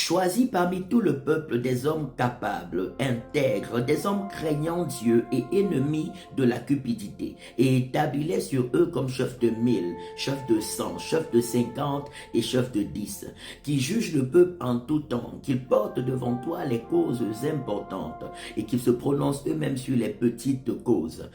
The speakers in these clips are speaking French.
Choisis parmi tout le peuple des hommes capables, intègres, des hommes craignant Dieu et ennemis de la cupidité, et établis-les sur eux comme chefs de 1000, chefs de 100, chefs de 50 et chefs de 10, qui jugent le peuple en tout temps, qu'ils portent devant toi les causes importantes et qu'ils se prononcent eux-mêmes sur les petites causes.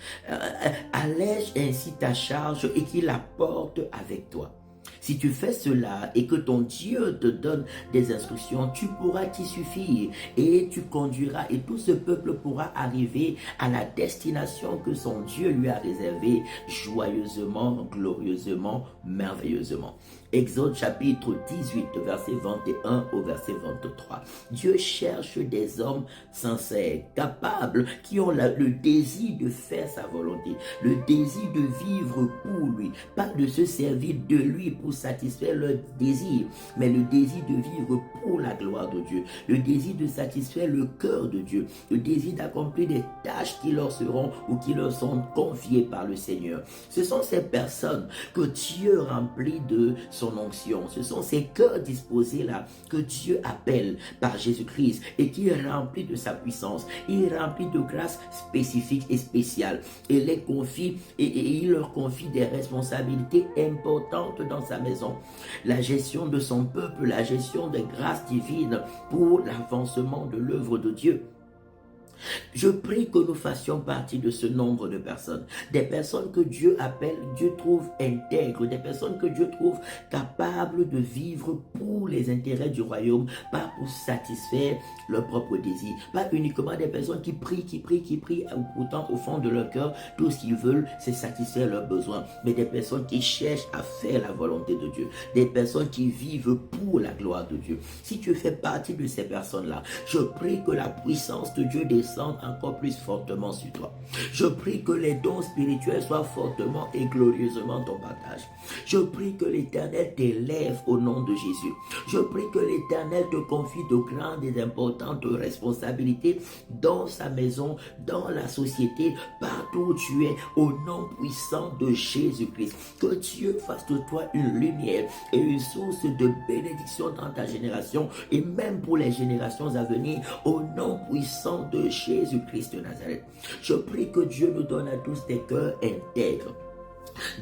Allège ainsi ta charge et qu'ils la portent avec toi. Si tu fais cela et que ton Dieu te donne des instructions, tu pourras t'y suffire et tu conduiras et tout ce peuple pourra arriver à la destination que son Dieu lui a réservée joyeusement, glorieusement, merveilleusement. Exode chapitre 18, verset 21 au verset 23. Dieu cherche des hommes sincères, capables, qui ont le désir de faire sa volonté, le désir de vivre pour lui, pas de se servir de lui pour satisfaire leur désir, mais le désir de vivre pour la gloire de Dieu, le désir de satisfaire le cœur de Dieu, le désir d'accomplir des tâches qui leur seront ou qui leur sont confiées par le Seigneur. Ce sont ces personnes que Dieu remplit de son onction. Ce sont ces cœurs disposés là que Dieu appelle par Jésus-Christ et qui est rempli de sa puissance. Il est rempli de grâces spécifiques et spéciales et les confie et il leur confie des responsabilités importantes dans sa maison. La gestion de son peuple, la gestion des grâces divines pour l'avancement de l'œuvre de Dieu. Je prie que nous fassions partie de ce nombre de personnes. Des personnes que Dieu appelle, Dieu trouve intègres. Des personnes que Dieu trouve capables de vivre pour les intérêts du royaume, pas pour satisfaire leurs propres désirs. Pas uniquement des personnes qui prient, pourtant au fond de leur cœur, tout ce qu'ils veulent, c'est satisfaire leurs besoins. Mais des personnes qui cherchent à faire la volonté de Dieu. Des personnes qui vivent pour la gloire de Dieu. Si tu fais partie de ces personnes-là, je prie que la puissance de Dieu descende encore plus fortement sur toi. Je prie que les dons spirituels soient fortement et glorieusement ton partage. Je prie que l'Éternel t'élève au nom de Jésus. Je prie que l'Éternel te confie de grandes et importantes responsabilités dans sa maison, dans la société, partout où tu es, au nom puissant de Jésus-Christ. Que Dieu fasse de toi une lumière et une source de bénédiction dans ta génération et même pour les générations à venir, au nom puissant de Jésus-Christ de Nazareth. Je prie que Dieu nous donne à tous des cœurs intègres,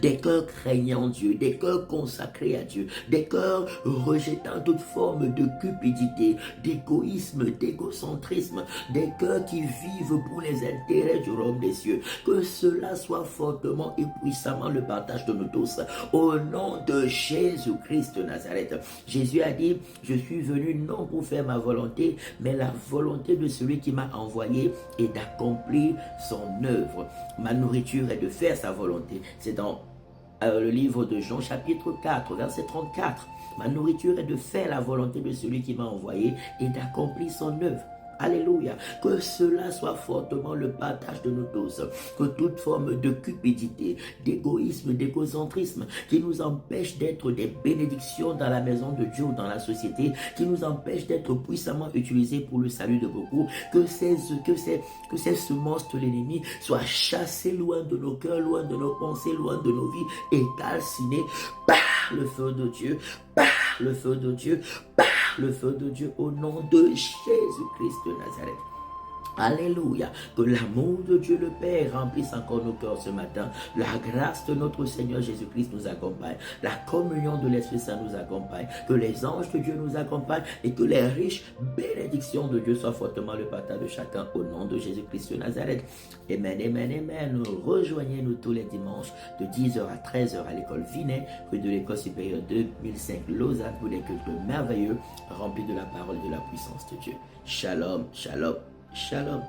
des cœurs craignant Dieu, des cœurs consacrés à Dieu, des cœurs rejetant toute forme de cupidité, d'égoïsme, d'égocentrisme, des cœurs qui vivent pour les intérêts du royaume des cieux. Que cela soit fortement et puissamment le partage de nous tous, au nom de Jésus-Christ de Nazareth. Jésus a dit, je suis venu non pour faire ma volonté, mais la volonté de celui qui m'a envoyé est d'accomplir son œuvre. Ma nourriture est de faire sa volonté. C'est dans le livre de Jean chapitre 4 verset 34. Ma nourriture est de faire la volonté de celui qui m'a envoyé et d'accomplir son œuvre. Alléluia. Que cela soit fortement le partage de nous tous. Que toute forme de cupidité, d'égoïsme, d'égocentrisme qui nous empêche d'être des bénédictions dans la maison de Dieu ou dans la société, qui nous empêche d'être puissamment utilisés pour le salut de beaucoup, que ces semences de l'ennemi soient chassées loin de nos cœurs, loin de nos pensées, loin de nos vies et calcinées par le feu de Dieu, par le feu de Dieu, par le feu de Dieu au nom de Jésus-Christ de Nazareth. Alléluia. Que l'amour de Dieu le Père remplisse encore nos cœurs ce matin. La grâce de notre Seigneur Jésus-Christ nous accompagne. La communion de l'Esprit Saint nous accompagne. Que les anges de Dieu nous accompagnent et que les riches bénédictions de Dieu soient fortement le partage de chacun au nom de Jésus-Christ de Nazareth. Amen, amen, amen. Rejoignez-nous tous les dimanches de 10h à 13h à l'école Vinet, rue de l'école supérieure 2005 Lausanne pour des cultes merveilleux remplis de la parole et de la puissance de Dieu. Shalom, shalom. Shalom.